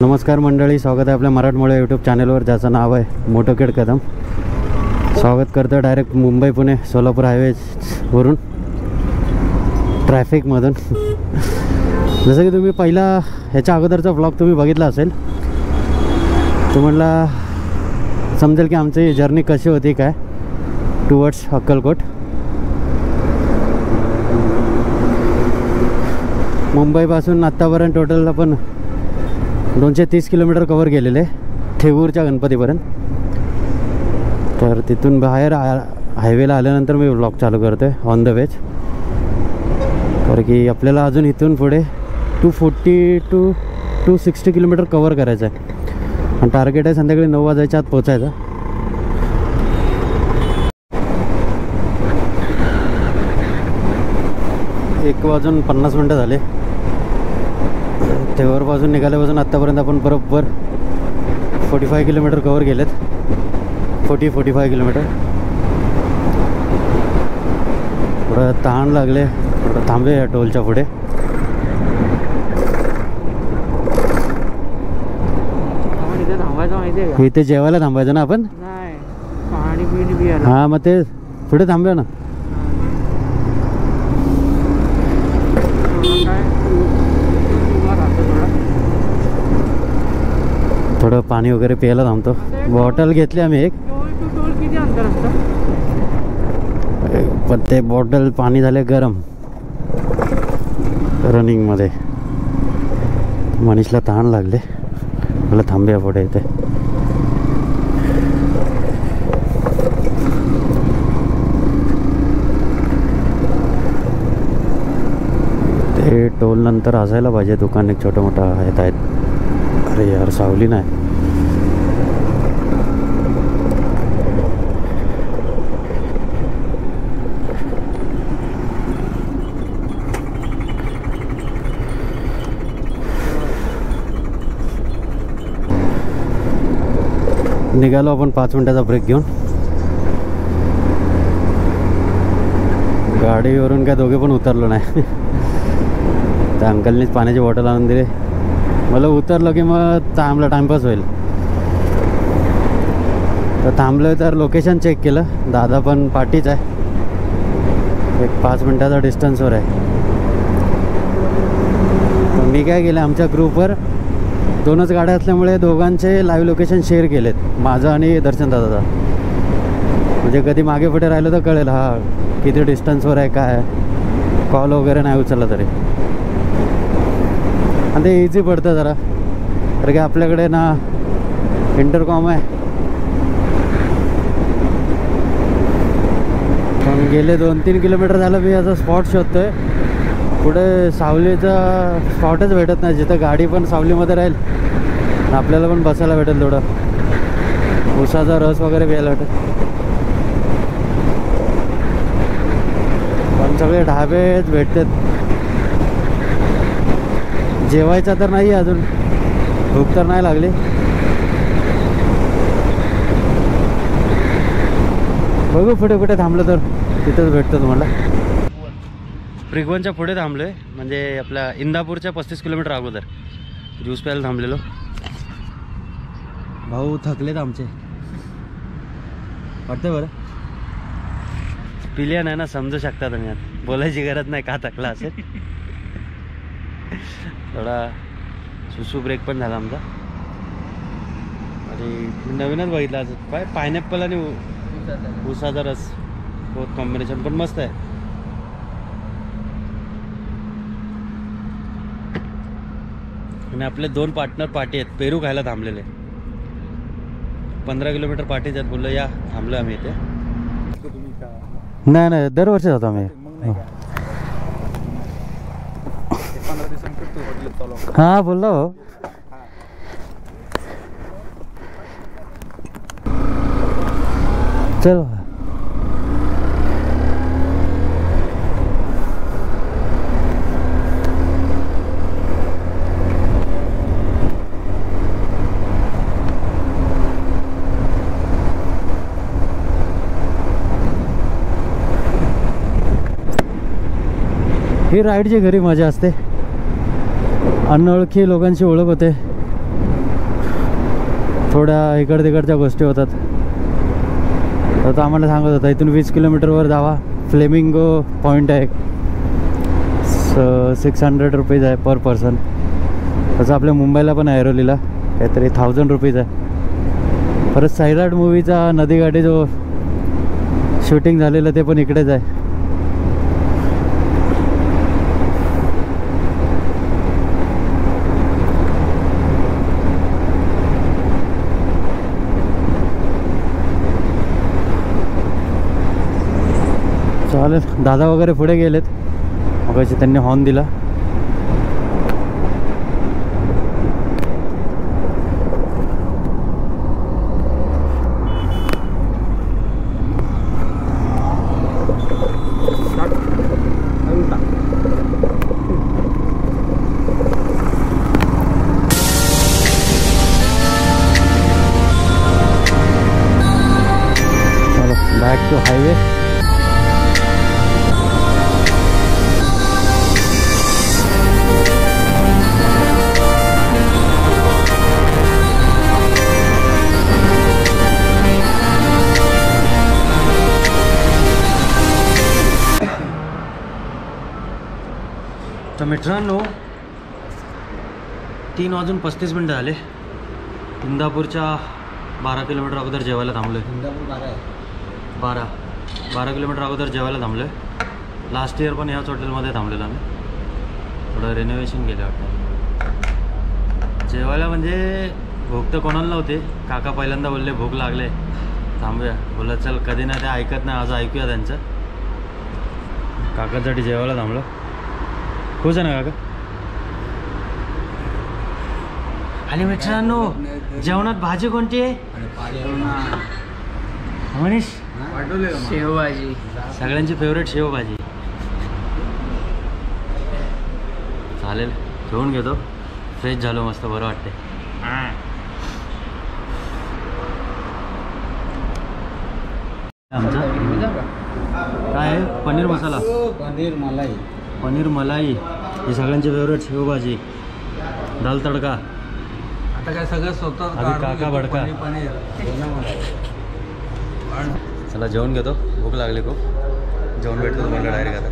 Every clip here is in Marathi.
नमस्कार मंडळी, स्वागत आहे आपल्या मराठमोळ्या यूट्यूब चॅनलवर, ज्याचं नाव आहे मोटोकेड कदम. स्वागत करतो डायरेक्ट मुंबई पुणे सोलापूर हायवेवरून ट्रॅफिकमधून. जसं की तुम्ही पहिला ह्याच्या अगोदरचा व्लॉग तुम्ही बघितला असेल, तुम्हाला समजेल की आमची जर्नी कशी होती काय टुवर्ड्स अक्कलकोट. मुंबईपासून आत्तापर्यंत टोटल आपण 230 किलोमीटर कवर केलेले थेऊरच्या गणपतीपर्यंत. तर तिथून बाहेर हायवेला आल्यानंतर मी व्लॉग चालू करतो आहे ऑन द वेज, कारण की आपल्याला अजून इथून पुढे 240 to 260 किलोमीटर कवर करायचं आहे आणि टार्गेट आहे संध्याकाळी 9 वाजायच्या आत पोचायचं. एक वाजून 50 मिनटं झाले थेऊरपासून निघाल्यापासून आत्तापर्यंत आपण बरोबर 45 किलोमीटर कवर केलेत. 45 किलोमीटर. थोडं तहान लागले, थोडं थांबे या टोलच्या पुढे. इथे जेवायला थांबायचं ना आपण. हां, मग ते पुढे थांबूया ना. थोडं पाणी वगैरे प्यायला थांबतो. बॉटल घेतली आम्ही एक, पण ते बॉटल पाणी झाले गरम रनिंगमध्ये. मनीषला तहान लागले, मला थांबूया पुढे इथे. ते टोल नंतर असायला पाहिजे दुकान एक छोटं मोठं आहेत. अरे यार, सावली नाही. निघालो आपण 5 मिनिटाचा ब्रेक घेऊन. गाडीवरून काय दोघे पण उतरलो नाही. त्या अंकलनीच पाण्याची बॉटल आणून दिली. मला उतरलो की मग टाइमपास होईल. तर थांबलो तर लोकेशन चेक केलं. दादा पण पाठीच आहे, एक 5 मिनिटाचा डिस्टन्सवर आहे. तर मी काय केलं, आमच्या ग्रुपवर 2च गाड्या असल्यामुळे दोघांचे लाईव्ह लोकेशन शेअर केलेत, माझं आणि दर्शन दादाचा. म्हणजे कधी मागे पुढे राहिलं तर कळेल हा किती डिस्टन्सवर आहे काय. कॉल वगैरे नाही उचलला तरी, आणि ते इझी पडतं जरा, कारण की आपल्याकडे ना इंटरकॉम आहे. पण गेले 2-3 किलोमीटर झालं मी याचा स्पॉट शोधतोय. पुढे सावलीचा स्पॉटच भेटत नाही, जिथं गाडी पण सावलीमध्ये राहील आणि आपल्याला पण बसायला भेटेल. थोडं उसाचा रस वगैरे प्यायला भेटेल. पण सगळे ढाबेच भेटतात. जेवायचा तर नाही अजून, भूक तर नाही लागली. बघू पुढे कुठे थांबलं तर तिथंच भेटतं तुम्हाला. फ्रिगवनच्या पुढे थांबलो आहे, म्हणजे आपल्या इंदापूरच्या 35 किलोमीटर अगोदर. ज्यूस प्यायला थांबलेलो. भाऊ थकलेत आमचे वाटतं. बरं पिल्या नाही ना, समजू शकता तुम्ही. आता बोलायची गरज नाही का थकला असेल. थोडा सुसू ब्रेक पण झाला आमचा. आणि नवीनच बघितला आज काय, पायनॅपल आणि उसाचा रस बहुत कॉम्बिनेशन पण मस्त आहे. आणि आपले 2 पार्टनर पार्टी आहेत, पेरू खायला थांबलेले. 15 किलोमीटर पार्टीच आहेत. बोललो या, थांबलो आम्ही इथे. नाही दरवर्षी जातो आम्ही. हां बोललो. चल ही राईडची घरी मजा असते. अनोळखी लोकांची ओळख होते. थोड्या इकड तिकडच्या गोष्टी होतात. तर तो आम्हाला सांगत होता इथून 20 किलोमीटरवर जावा, फ्लेमिंगो पॉईंट आहे, 600 रुपीज आहे पर पर्सन. तसं आपल्या मुंबईला पण आहे ऐरोलीला काहीतरी 1000 रुपीज आहे. परत सैराट मूवीचा नदीकाठी जो शूटिंग झालेलं ते पण इकडेच आहे. चालेल, दादा वगैरे पुढे गेलेत, मग त्यांनी हॉर्न दिला. चलो बॅक टू हायवे. तर मित्रांनो 3:35 झाले. इंदापूरच्या 12 किलोमीटर अगोदर जेवायला थांबलो आहे. इंदापूर 12 किलोमीटर अगोदर जेवायला थांबलो आहे. लास्ट इयर पण ह्याच हॉटेलमध्ये थांबलेलो आम्ही. थोडं रेनोव्हेशन केलं वाटतं. जेवायला म्हणजे भूक तर कोणाला नव्हते. काका पहिल्यांदा बोलले भूक लागले थांबूया. बोला चल, कधी नाही ते ऐकत नाही, आज ऐकूया त्यांचं. काकासाठी जेवायला थांबलो. खुश आहे ना काका? आणि मित्रांनो जेवणात भाजी कोणती आहे मनीष? शेवभाजी, सगळ्यांची फेवरेट शेवभाजी. चालेल, जेवून घेतो. फ्रेश झालो, मस्त बरं वाटते. आमचा काय आहे? पनीर मसाला, पनीर मलाई, ही सगळ्यांची फेवरेट शेवभाजी. दाल तडका. आता काय सगळं स्वतः आधी काका भडका. चला जेवण घेतो, भूक लागली खूप. जेवण भेटतो तुम्हाला डायरेक्ट आता.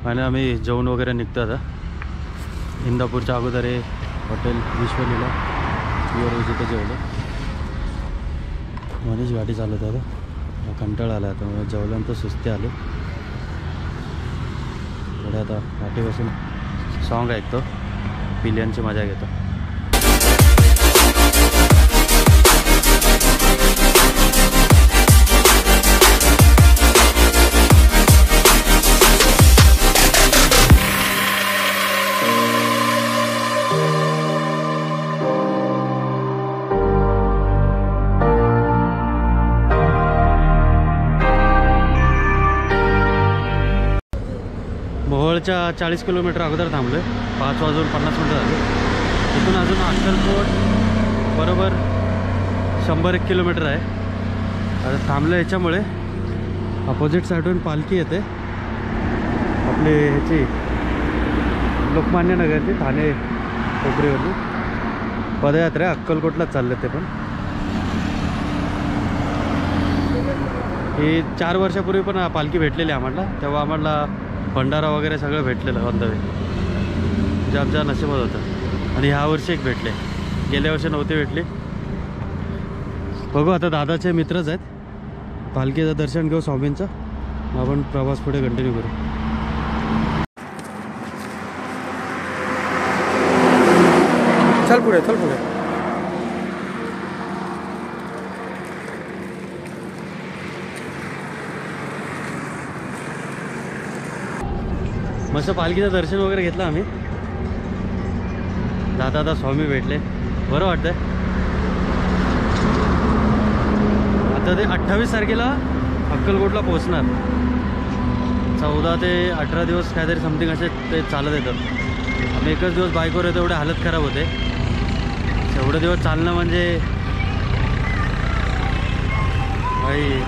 आणि आम्ही जेवण वगैरे निघतो आता. इंदापूरच्या अगोदर आहे हॉटेल विश्वलीला, रोज इथं जेवलं. मनीष गाडी चालवत आता, कंटाळा आला आता. मग जेवल्यानंतर सुस्ती आले. पुढे आता गाठी बसून सॉन्ग ऐकतो, पिल्यांची मजा घेतो. मोहोळच्या 40 किलोमीटर अगोदर थांबलो आहे. 5:50 झाले. इथून अजून अक्कलकोट बरोबर 100-1 किलोमीटर आहे. आता थांबलं याच्यामुळे अपोजिट साईडून पालखी येते आपली ह्याची, लोकमान्य नगरची, ठाणे कोपरीवरून पदयात्रा. अक्कलकोटलाच चालले ते पण. ही 4 वर्षापूर्वी पण पालखी भेटलेली आम्हाला. तेव्हा आम्हाला भंडारा वगैरे सगळं भेटलेलं ऑन द वे, जे आमच्या नशिबात होतं. आणि ह्या वर्षी एक भेटले, गेल्या वर्षी नव्हते भेटले. बघू आता, दादाचे मित्रच आहेत. पालखीचं दर्शन घेऊ स्वामींचं, आपण प्रवास पुढे कंटिन्यू करू. चल पुढे, चल पुढे. मस्त पालखीचं दर्शन वगैरे घेतलं आम्ही. दादा आता स्वामी भेटले, बरं वाटतंय. आता ते 28 तारखेला अक्कलकोटला पोहोचणार. 14 ते 18 दिवस काहीतरी समथिंग असे ते चालत येतात. आम्ही एकच दिवस बाईकवर येतो, एवढे हालत खराब होते. एवढे दिवस चालणं म्हणजे भाई.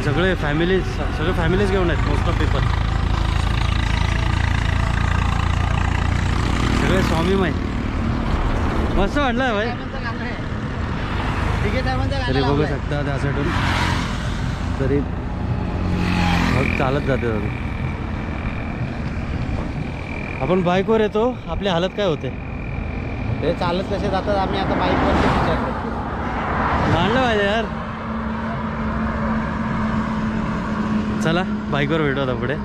सगळे फॅमिलीज घेऊन आहेत मोस्ट ऑफ पीपल. सगळे स्वामीमय. मस्त वाटलं आहे भाई. तरी बघू शकता त्या साईडून तरी मग चालत जाते. आपण बाईकवर येतो, आपली हालत काय होते ते चालत कसे जातात. आम्ही आता बाईकवर विचार करतो. मांडलं पाहिजे यार. चला बाईकवर भेटू आता पुढे.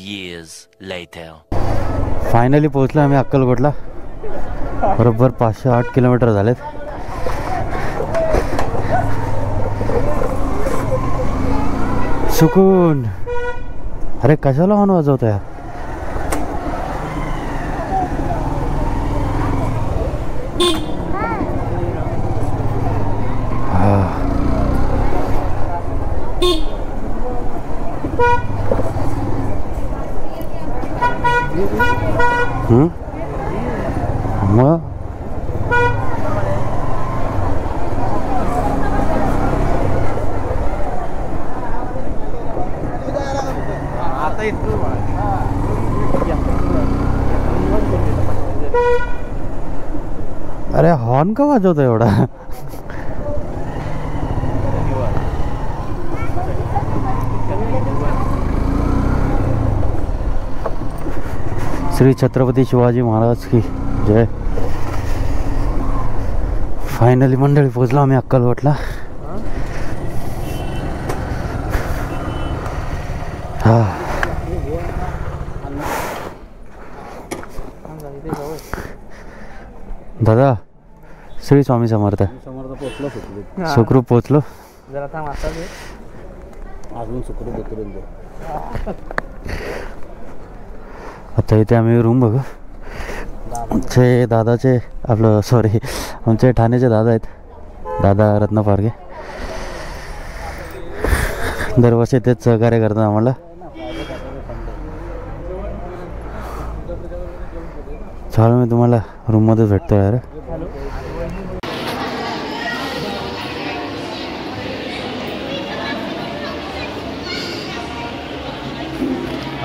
years later. फायनली पोहोचलो आम्ही अक्कलकोटला. बरोबर 508 किलोमीटर झालेत. सुकून. अरे कशाला हॉर्न वाजवतो यार. मग अरे हॉर्न का वाजवतो एवढा. श्री छत्रपती शिवाजी महाराज की जय. फायनली मंडळी पोहोचलो आम्ही अक्कलकोटला. हा दादा श्री स्वामी समर्थ. पोचलो सुखरूप पोहोचलो. जरा थांब. आता अजून सुखरूप उतरून दे. आता इथे आम्ही रूम बघू. आमचे दादाचे आपलं सॉरी आमचे ठाण्याचे दादा आहेत. दादा रत्न पारगे दरवर्षी तेच सहकार्य करतात आम्हाला. चालू मी तुम्हाला रूममध्ये भेटतो यार.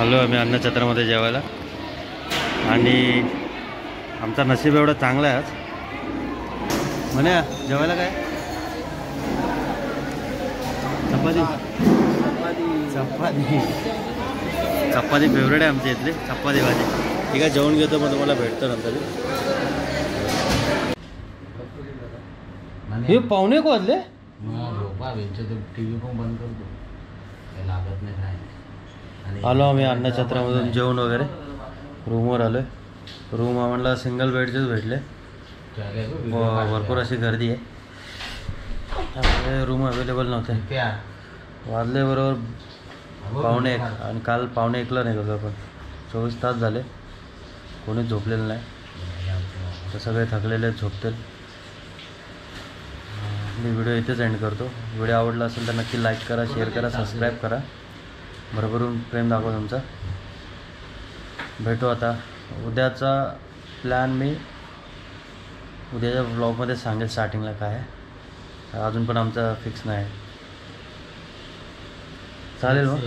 आलो आम्ही अन्नछत्रामध्ये जेवायला. आणि आमचा नशीब एवढा चांगला आहे आज. म्हणे जेवायला काय चपाती. चपाती चपाती फेवरेट आहे आमच्या इथली. चपाती भाजी. ठीक आहे जेवण घेतो मग तुम्हाला भेटतो नंतर. हे पाहुणे को वाजले. टी व्ही पण बंद करतो. लागत नाही काय. आलो आम्ही अन्नछत्रामधून जेवण वगैरे. रूमवर आलो आहे. रूम आम्हाला सिंगल बेडचेच भेटले. भरपूर अशी गर्दी आहे त्यामुळे रूम अवेलेबल नव्हते. वाजले बरोबर 1:45 आणि काल 1:45ला निघालो आपण. 24 तास झाले कोणीच झोपलेलं नाही. तर सगळे थकलेले झोपतील. मी व्हिडिओ इथेच एंड करतो. व्हिडिओ आवडला असेल तर नक्की लाईक करा, शेअर करा, सबस्क्राईब करा. भरभरून प्रेम दाखवा तुमचा. भेटू आता. उद्याचा प्लॅन मी उद्याच्या ब्लॉगमध्ये सांगेल स्टार्टिंगला काय आहे. अजून पण आमचा फिक्स नाही. चालेल मग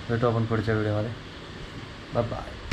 भेटू आपण पुढच्या व्हिडिओमध्ये. Bye bye.